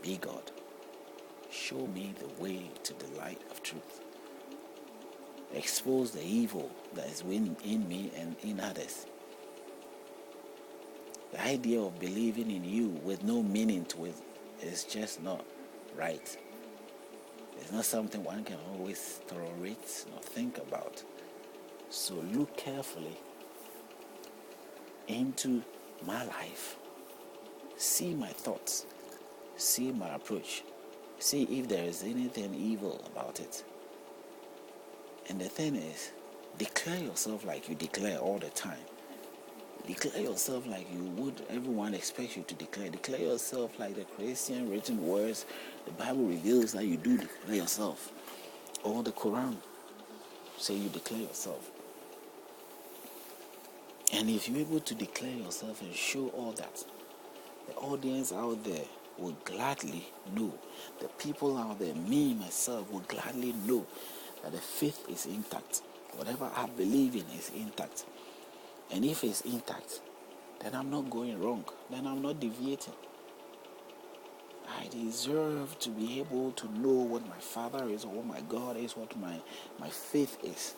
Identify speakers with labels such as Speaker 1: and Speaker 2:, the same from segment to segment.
Speaker 1: be God. Show me the way to the light of truth. Expose the evil that is in me and in others. The idea of believing in you with no meaning to it is just not right. It's not something one can always tolerate or think about. So look carefully into my life. See my thoughts. See my approach. See if there is anything evil about it. And the thing is, declare yourself like you declare all the time. Declare yourself like you would everyone expects you to declare. Declare yourself like the Christian written words the Bible reveals that you do declare yourself. Or the Quran say you declare yourself. And if you're able to declare yourself and show all that, the audience out there will gladly know. The people out there, me, myself, will gladly know that the faith is intact. Whatever I believe in is intact. And if it's intact, then I'm not going wrong. Then I'm not deviating. I deserve to be able to know what my Father is, or what my God is, what my faith is.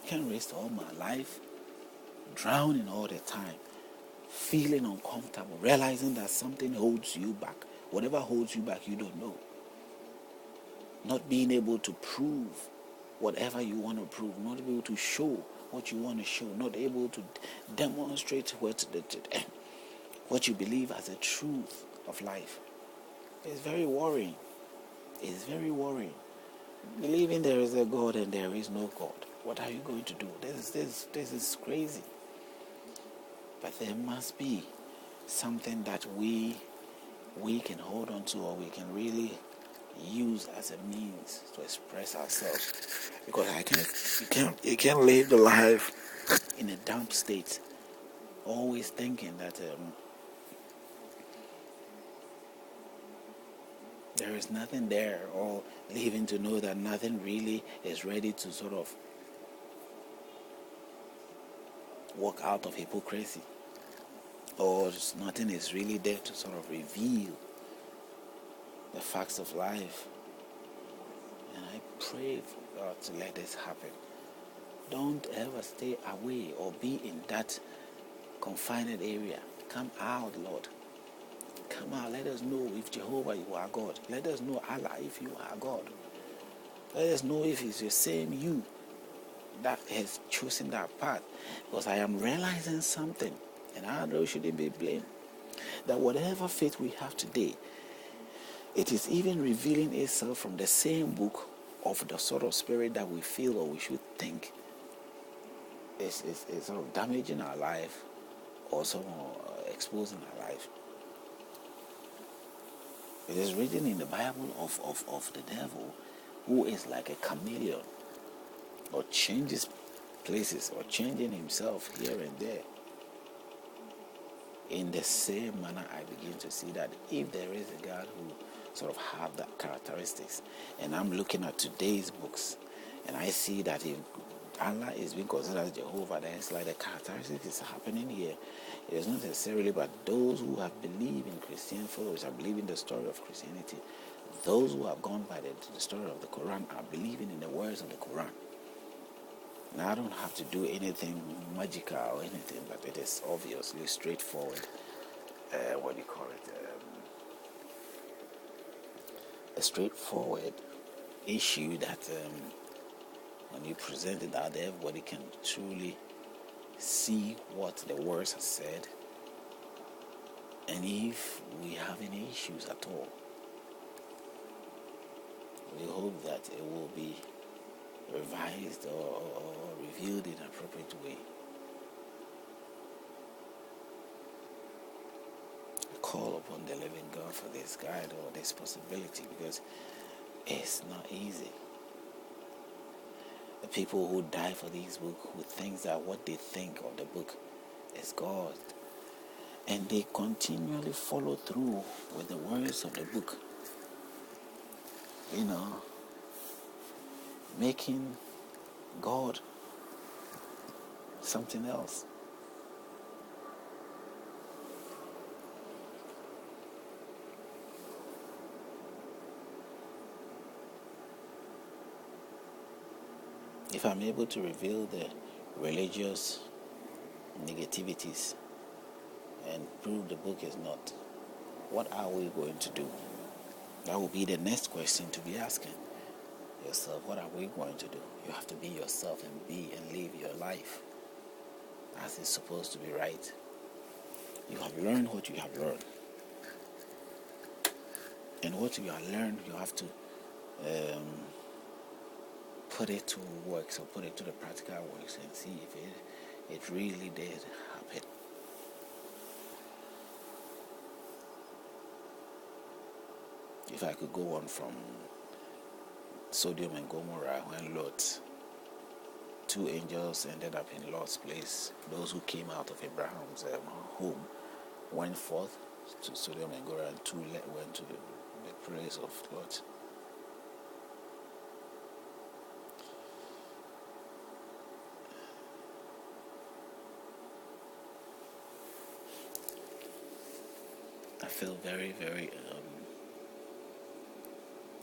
Speaker 1: I can't waste all my life drowning all the time, feeling uncomfortable, realizing that something holds you back. Whatever holds you back, you don't know. Not being able to prove whatever you want to prove, not able to show what you want to show, not able to demonstrate what you believe as the truth of life. It's very worrying. It's very worrying. Believing there is a God and there is no God. What are you going to do? This is crazy. But there must be something that we can hold on to, or we can really use as a means to express ourselves. Because you can't live the life in a damp state, always thinking that there is nothing there, or living to know that nothing really is ready to sort of walk out of hypocrisy, or nothing is really there to sort of reveal the facts of life. And I pray for God to let this happen. Don't ever stay away or be in that confined area. Come out, Lord. Come out. Let us know if Jehovah, you are God. Let us know Allah, if you are God. Let us know if it's the same you that has chosen that path. Because I am realizing something, and I know shouldn't be blamed, that whatever faith we have today, it is even revealing itself from the same book of the sort of spirit that we feel or we should think is sort of damaging our life, or somehow exposing our life. It is written in the Bible of the devil, who is like a chameleon, or changes places, or changing himself here and there. In the same manner, I begin to see that if there is a God who sort of have that characteristics, and I'm looking at today's books, and I see that if Allah is being considered as Jehovah, then it's like the characteristics is happening here. It is not necessarily, but those who have believed in Christian followers are believing the story of Christianity. Those who have gone by the story of the Quran are believing in the words of the Quran. Now, I don't have to do anything magical or anything, but it is obviously straightforward. A straightforward issue that when you present it out there, everybody can truly see what the words have said, and if we have any issues at all, we hope that it will be revised or reviewed in an appropriate way. I call upon the living God for this guide or this possibility, because it's not easy. The people who die for this book, who think that what they think of the book is God, and they continually follow through with the words of the book, making God something else. If I'm able to reveal the religious negativities and prove the book is not, what are we going to do? That will be the next question to be asking yourself. What are we going to do? You have to be yourself and live your life as it's supposed to be, right? You have learned what you have learned. And what you have learned, you have to put it to work, so put it to the practical works and see if it really did happen. If I could go on from Sodom and Gomorrah, when Lot, two angels ended up in Lot's place. Those who came out of Abraham's home went forth to Sodom and Gomorrah, and two went to the place of Lot. I feel very, very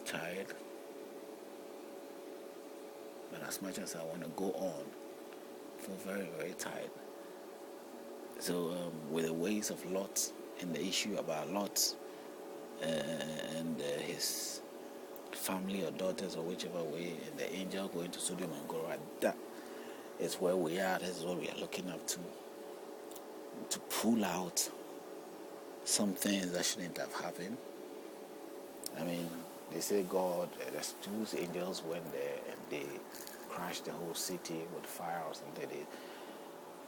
Speaker 1: tired. But as much as I want to go on, I feel very, very tired. So with the ways of Lot and the issue about Lot and his family or daughters or whichever way, and the angel going to Sodom and Gomorrah, that is where we are. This is what we are looking up to pull out some things that shouldn't have happened. I mean, they say God, there's two angels went there and they crashed the whole city with fire or something.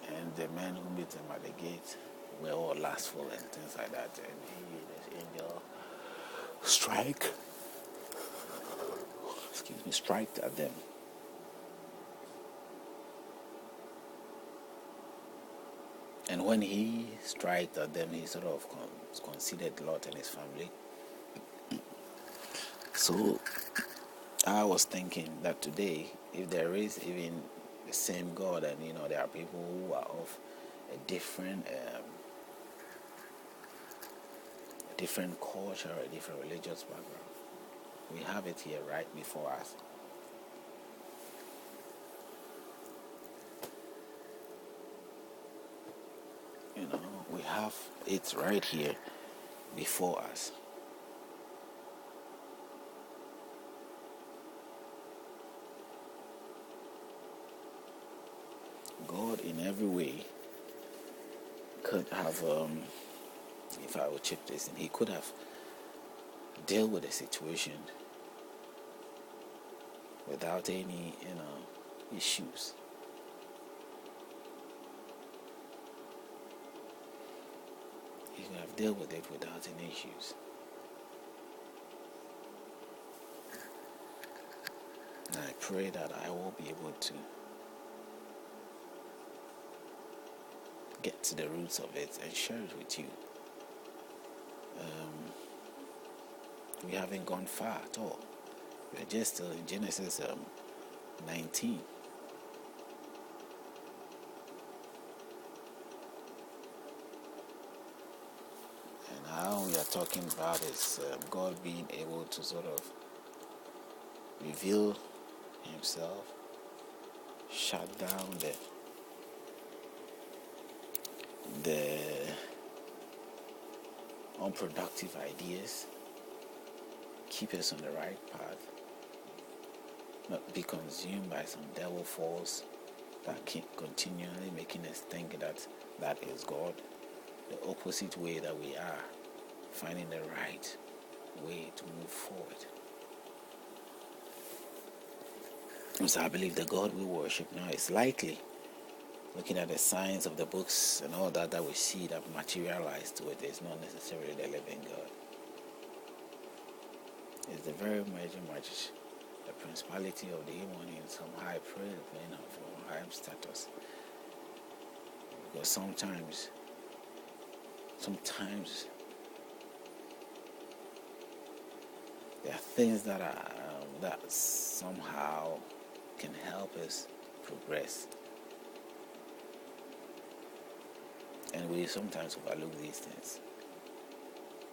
Speaker 1: And the men who meet them at the gate were all lustful and things like that. And this angel strike at them. And when he struck at them, he sort of considered Lot and his family. So I was thinking that today, if there is even the same God, and there are people who are of a different culture, a different religious background, we have it here right before us. We have it right here before us. God, in every way, could have, if I would chip this in, he could have dealt with the situation without any, issues. He could have dealt with it without any issues. And I pray that I will be able to get to the roots of it and share it with you. We haven't gone far at all. We're just still in Genesis 19. And now we are talking about is God being able to sort of reveal himself, shut down the unproductive ideas, keep us on the right path, not be consumed by some devil force that keep continually making us think that is God. The opposite way that we are, finding the right way to move forward. So I believe the God we worship now is likely, looking at the signs of the books and all that we see that materialize to it, is not necessarily the living God. It's the very much the principality of the demon in some high plane of high status. Because sometimes there are things that somehow can help us progress, and we sometimes overlook these things.